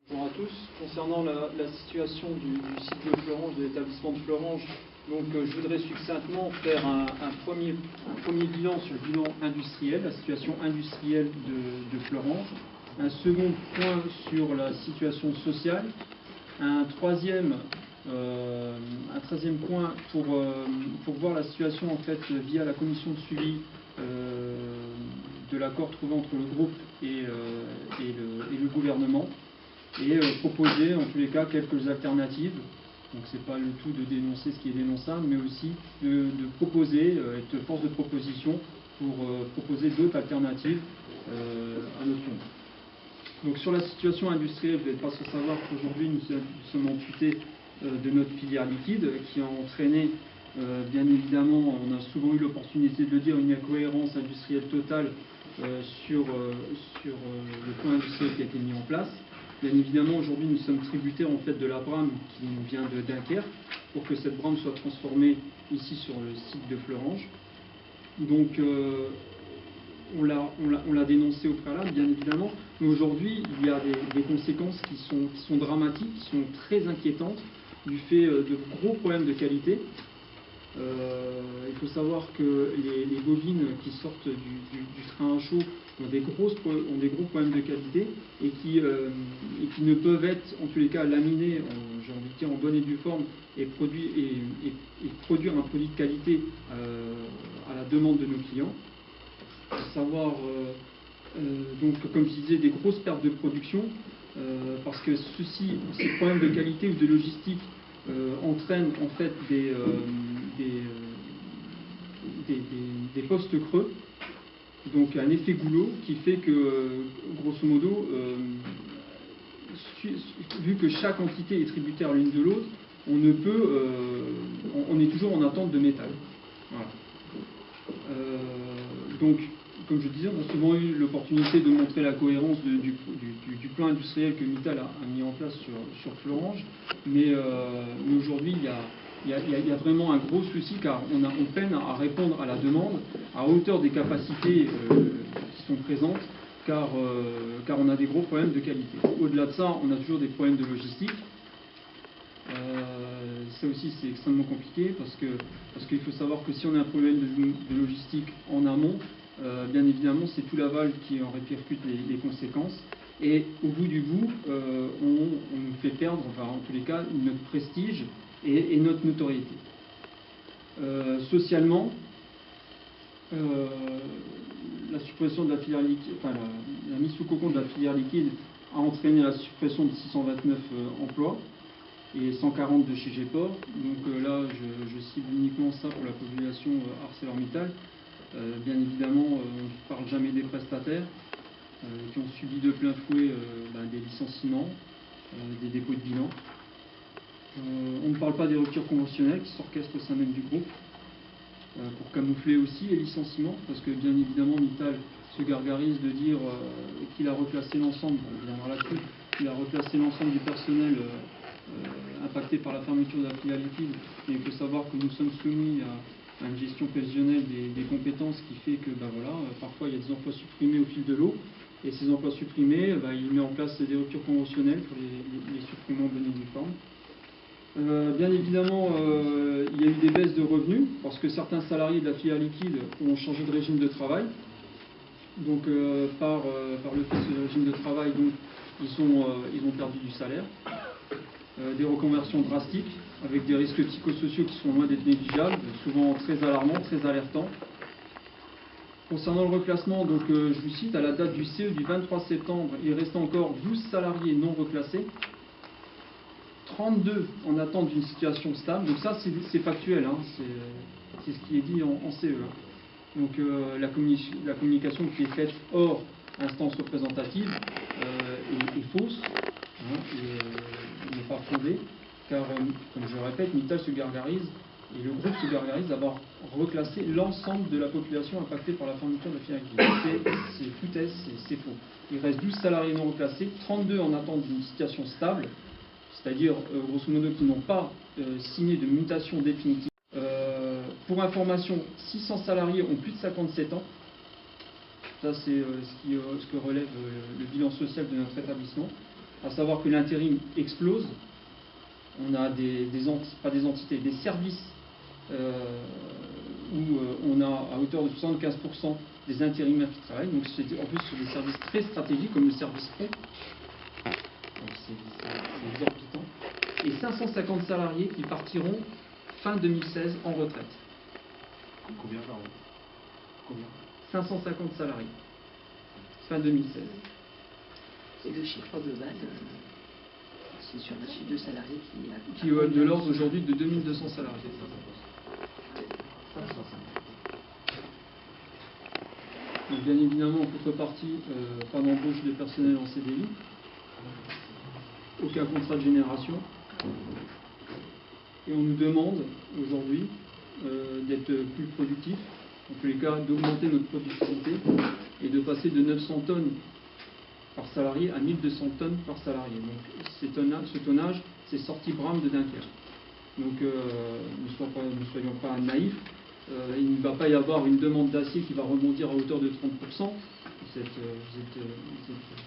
Bonjour à tous. Concernant la situation du site de Fleuranges, de l'établissement de Fleuranges, donc, je voudrais succinctement faire un premier bilan sur le bilan industriel, la situation industrielle de Fleuranges, un second point sur la situation sociale, un troisième point pour voir la situation en fait via la commission de suivi de l'accord trouvé entre le groupe et le gouvernement, et proposer en tous les cas quelques alternatives. Donc c'est pas le tout de dénoncer ce qui est dénonçable, mais aussi de proposer, être force de proposition pour proposer d'autres alternatives à notre monde. Donc sur la situation industrielle, vous n'êtes pas sans savoir qu'aujourd'hui nous sommes amputés de notre filière liquide, qui a entraîné, bien évidemment, on a souvent eu l'opportunité de le dire, une incohérence industrielle totale sur le plan industriel qui a été mis en place. Bien évidemment, aujourd'hui, nous sommes tributaires en fait de la brame qui nous vient de Dunkerque pour que cette brame soit transformée ici sur le site de Fleuranges. Donc, on l'a dénoncé au préalable, bien évidemment, mais aujourd'hui, il y a des conséquences qui sont dramatiques, qui sont très inquiétantes, du fait de gros problèmes de qualité. Il faut savoir que les bovines qui sortent du train à chaud ont des gros problèmes de qualité et qui ne peuvent être, en tous les cas, laminés, j'ai envie de dire, en bonne et due forme et produire un produit de qualité à la demande de nos clients. Il faut savoir, donc, comme je disais, des grosses pertes de production parce que ces problèmes de qualité ou de logistique entraînent en fait des postes creux, donc un effet goulot qui fait que, grosso modo, vu que chaque entité est tributaire l'une de l'autre, on est toujours en attente de métal. Voilà. Donc, comme je disais, on a souvent eu l'opportunité de montrer la cohérence du plan industriel que Mittal a mis en place sur Fleuranges, mais aujourd'hui, il y a vraiment un gros souci, car on peine à répondre à la demande à hauteur des capacités qui sont présentes, car on a des gros problèmes de qualité. Au-delà de ça, on a toujours des problèmes de logistique. Ça aussi, c'est extrêmement compliqué parce qu'il faut savoir que si on a un problème de logistique en amont, bien évidemment, c'est tout l'aval qui en répercute les conséquences. Et au bout du bout, on nous fait perdre, enfin, en tous les cas, notre prestige et notre notoriété. Socialement, la suppression de la filière liquide, enfin, la mise sous cocon de la filière liquide a entraîné la suppression de 629 emplois et 140 de chez Geport. Donc là, je cible uniquement ça pour la population ArcelorMittal. Bien évidemment, on ne parle jamais des prestataires qui ont subi de plein fouet des licenciements, des dépôts de bilan. On ne parle pas des ruptures conventionnelles qui s'orchestrent au sein même du groupe pour camoufler aussi les licenciements, parce que bien évidemment Mittal se gargarise de dire qu'il a replacé l'ensemble, on reviendra là-dessus, il a replacé l'ensemble du personnel impacté par la fermeture de la filière liquide. Et il faut savoir que nous sommes soumis à une gestion prévisionnelle des compétences qui fait que parfois il y a des emplois supprimés au fil de l'eau, et ces emplois supprimés, il met en place des ruptures conventionnelles pour les supprimer en bonne et due forme. Bien évidemment, il y a eu des baisses de revenus parce que certains salariés de la filière liquide ont changé de régime de travail. Donc par le fait de ce régime de travail, donc, ils ont perdu du salaire. Des reconversions drastiques avec des risques psychosociaux qui sont loin d'être négligeables, souvent très alarmants, très alertants. Concernant le reclassement, donc, je vous cite, à la date du CE du 23 septembre, il restait encore 12 salariés non reclassés, 32 en attente d'une situation stable. Donc ça, c'est factuel, hein, c'est ce qui est dit en CE. Hein. Donc la communication qui est faite hors instance représentative est fausse, hein, et n'est pas fondée, car, comme je le répète, Mittal se gargarise, et le groupe se gargarise d'avoir reclassé l'ensemble de la population impactée par la fermeture de la filière liquide. C'est foutaise, c'est faux. Il reste 12 salariés non reclassés, 32 en attente d'une situation stable, c'est-à-dire, grosso modo, qui n'ont pas signé de mutation définitive. Pour information, 600 salariés ont plus de 57 ans. Ça, c'est ce que relève le bilan social de notre établissement. à savoir que l'intérim explose. On a pas des entités, des services où on a à hauteur de 75% des intérimaires qui travaillent. Donc c'est en plus sur des services très stratégiques comme le service front. Donc c'est exorbitant. Et 550 salariés qui partiront fin 2016 en retraite. Combien par an? Combien? 550 salariés. Fin 2016. Et le chiffre global, c'est sur un chiffre de salariés qui est de l'ordre aujourd'hui de 2200 salariés. Donc bien évidemment, en contrepartie, pas d'embauche de personnel en CDI, aucun contrat de génération. Et on nous demande aujourd'hui d'être plus productif, en tous les cas d'augmenter notre productivité et de passer de 900 tonnes par salarié à 1200 tonnes par salarié. Donc ce tonnage, c'est sorti Bram de Dunkerque. Donc ne soyons pas naïfs, il ne va pas y avoir une demande d'acier qui va rebondir à hauteur de 30%. Vous n'êtes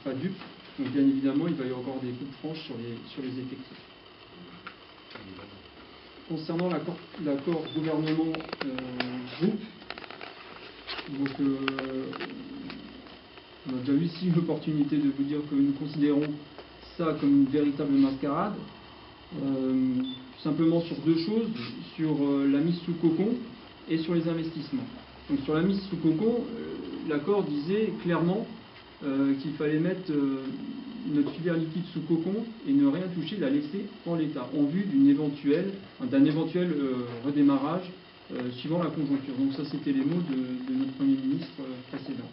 pas dupes. Donc bien évidemment, il va y avoir encore des coups de franche sur les effectifs. Concernant l'accord gouvernement-groupe, on a déjà eu ici l'opportunité de vous dire que nous considérons ça comme une véritable mascarade, simplement sur deux choses, sur la mise sous cocon et sur les investissements. Donc sur la mise sous cocon, l'accord disait clairement qu'il fallait mettre notre filière liquide sous cocon et ne rien toucher, la laisser en l'état, en vue d'un éventuel redémarrage suivant la conjoncture. Donc ça, c'était les mots de notre Premier ministre précédent.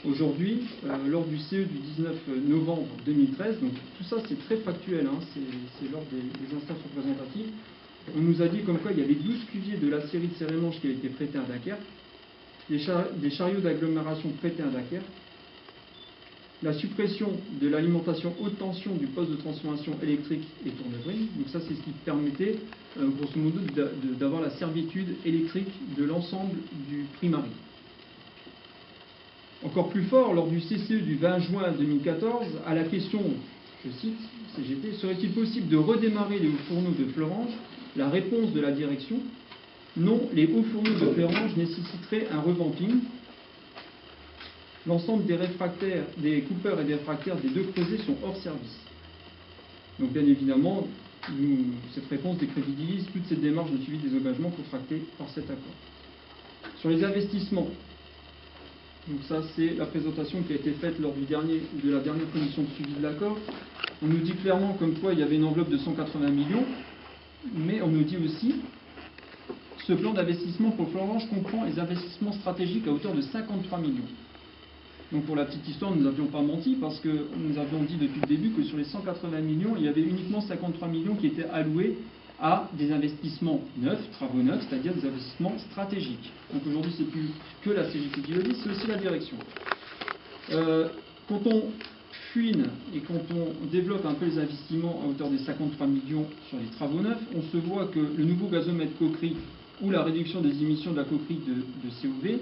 Aujourd'hui, lors du CE du 19 novembre 2013, donc tout ça c'est très factuel, hein, c'est lors des instances représentatives, on nous a dit comme quoi il y avait 12 cuviers de l'acierie de Sérémanche qui avaient été prêtés à Dunkerque, des chariots d'agglomération prêtés à Dunkerque, la suppression de l'alimentation haute tension du poste de transformation électrique et Tournebrine. Donc ça, c'est ce qui permettait, grosso modo, d'avoir la servitude électrique de l'ensemble du Primary. Encore plus fort, lors du CCE du 20 juin 2014, à la question, je cite, CGT, serait-il possible de redémarrer les hauts fourneaux de Fleuranges? La réponse de la direction, non, les hauts fourneaux de Fleuranges nécessiteraient un revamping. L'ensemble des coupeurs et des réfractaires des deux creusets sont hors service. Donc bien évidemment, cette réponse décrédibilise toute cette démarche de suivi des engagements contractés par cet accord. Sur les investissements, donc ça c'est la présentation qui a été faite lors de la dernière commission de suivi de l'accord. On nous dit clairement comme quoi il y avait une enveloppe de 180 millions, mais on nous dit aussi ce plan d'investissement pour Fleuranges comprend les investissements stratégiques à hauteur de 53 millions. Donc pour la petite histoire, nous n'avions pas menti parce que nous avions dit depuis le début que sur les 180 millions, il y avait uniquement 53 millions qui étaient alloués à des investissements neufs, travaux neufs, c'est-à-dire des investissements stratégiques. Donc aujourd'hui, c'est plus que la CGT qui le dit, c'est aussi la direction. Quand on fouine et quand on développe un peu les investissements à hauteur des 53 millions sur les travaux neufs, on se voit que le nouveau gazomètre coquerie ou la réduction des émissions de la coquerie de COV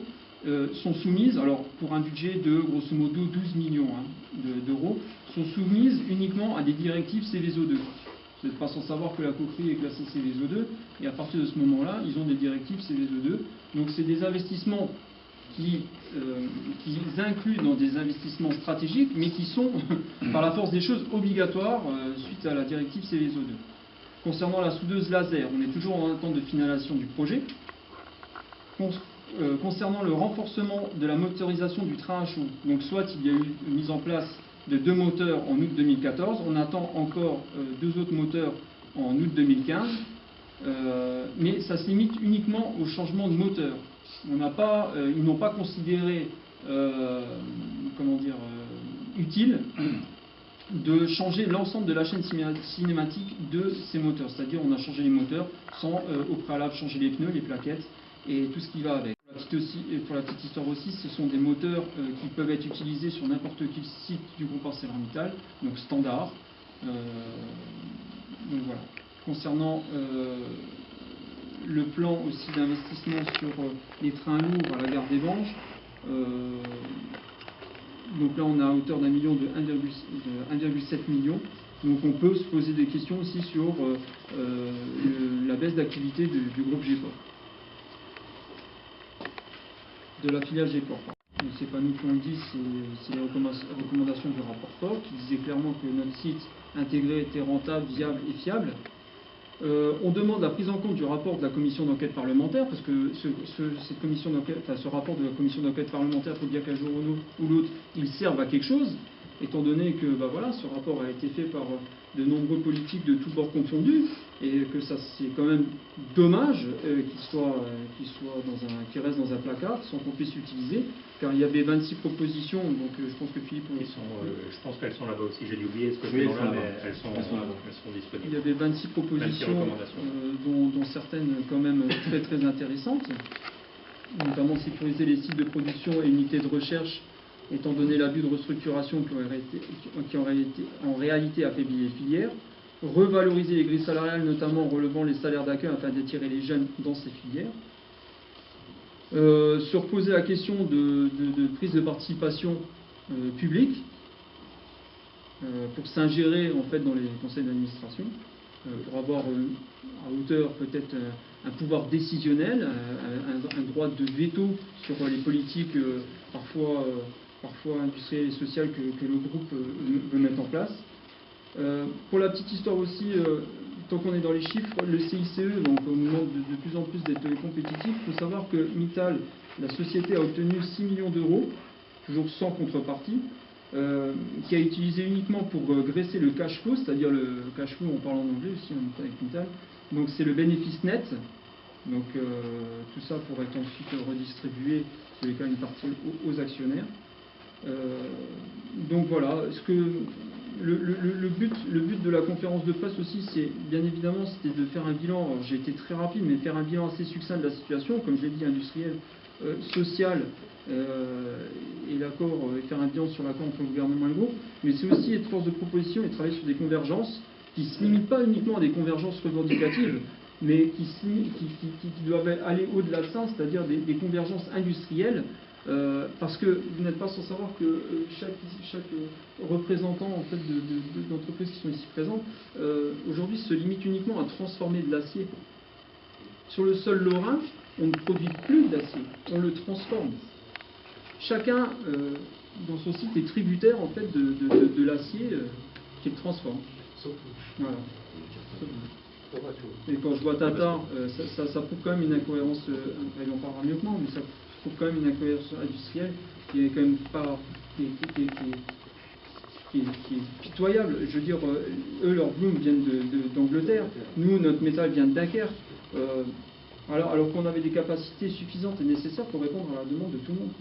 sont soumises, alors pour un budget de grosso modo 12 millions d'euros, sont soumises uniquement à des directives Céveso2. Vous n'êtes pas sans savoir que la coquerie est classée Céveso2, et à partir de ce moment-là, ils ont des directives Céveso2. Donc c'est des investissements qui incluent dans des investissements stratégiques, mais qui sont, par la force des choses, obligatoires suite à la directive Céveso2. Concernant la soudeuse laser, on est toujours en attente de finalisation du projet. Concernant le renforcement de la motorisation du train à chaud, donc soit il y a eu une mise en place de 2 moteurs en août 2014, on attend encore 2 autres moteurs en août 2015, mais ça se limite uniquement au changement de moteur. Ils n'ont pas considéré utile de changer l'ensemble de la chaîne cinématique de ces moteurs, c'est-à-dire on a changé les moteurs sans au préalable changer les pneus, les plaquettes et tout ce qui va avec. Pour la petite histoire aussi, ce sont des moteurs qui peuvent être utilisés sur n'importe quel site du groupe ArcelorMittal, donc standard. Donc voilà. Concernant le plan aussi d'investissement sur les trains lourds à la gare des Vanges, Donc là, on a à hauteur d'un million de 1,7 million. Donc on peut se poser des questions aussi sur la baisse d'activité du groupe GEPOR. De la filiale GEPOR. Ce n'est pas nous qui on le dit, c'est les recommandations du rapport Faure qui disait clairement que notre site intégré était rentable, viable et fiable. On demande la prise en compte du rapport de la commission d'enquête parlementaire, parce que ce rapport de la commission d'enquête parlementaire, il faut dire qu'un jour ou l'autre, il serve à quelque chose, étant donné que ce rapport a été fait par de nombreux politiques de tous bords confondus, et que ça c'est quand même dommage qu'il reste dans un placard sans qu'on puisse l'utiliser, car il y avait 26 propositions, donc je pense que Philippe... je pense qu'elles sont là-bas aussi, j'ai dû oublier ce Oui, document-là, mais elles sont disponibles. Il y avait 26 propositions, dont certaines quand même très très intéressantes, notamment sécuriser les sites de production et unités de recherche, étant donné l'abus de restructuration qui en réalité affaiblit les filières, revaloriser les grilles salariales, notamment en relevant les salaires d'accueil afin d'attirer les jeunes dans ces filières, se reposer la question de prise de participation publique, pour s'ingérer en fait dans les conseils d'administration, pour avoir à hauteur peut-être un pouvoir décisionnel, un droit de veto sur les politiques parfois industrielles et sociales que le groupe veut mettre en place. Pour la petite histoire aussi, tant qu'on est dans les chiffres, le CICE, donc on nous demande de plus en plus d'être compétitif. Il faut savoir que Mittal, la société, a obtenu 6 millions d'euros, toujours sans contrepartie, qui a utilisé uniquement pour graisser le cash flow, c'est-à-dire le cash flow, on parle en anglais aussi avec Mittal. Donc c'est le bénéfice net. Donc tout ça pourrait être ensuite redistribué, dans les cas une partie aux actionnaires. Donc voilà, le but de la conférence de presse aussi, c'est bien évidemment c'était de faire un bilan, alors j'ai été très rapide, mais faire un bilan assez succinct de la situation, comme je l'ai dit, industriel, social, et l'accord, et faire un bilan sur l'accord entre le gouvernement et le groupe, mais c'est aussi être force de proposition et travailler sur des convergences qui ne se limitent pas uniquement à des convergences revendicatives, mais qui doivent aller au-delà de ça, c'est-à-dire des convergences industrielles. Parce que vous n'êtes pas sans savoir que chaque représentant en fait, d'entreprises qui sont ici présentes aujourd'hui se limite uniquement à transformer de l'acier. Sur le sol lorrain, on ne produit plus d'acier, on le transforme. Chacun dans son site est tributaire en fait, de l'acier qu'il transforme. Voilà. Et quand je vois Tata, ça prouve quand même une incohérence, elle en parlera mieux que moi, mais ça prouve quand même une incohérence industrielle qui est quand même pas, qui est pitoyable. Je veux dire, eux, leurs blooms viennent d'Angleterre, nous, notre métal vient de Dunkerque, alors qu'on avait des capacités suffisantes et nécessaires pour répondre à la demande de tout le monde.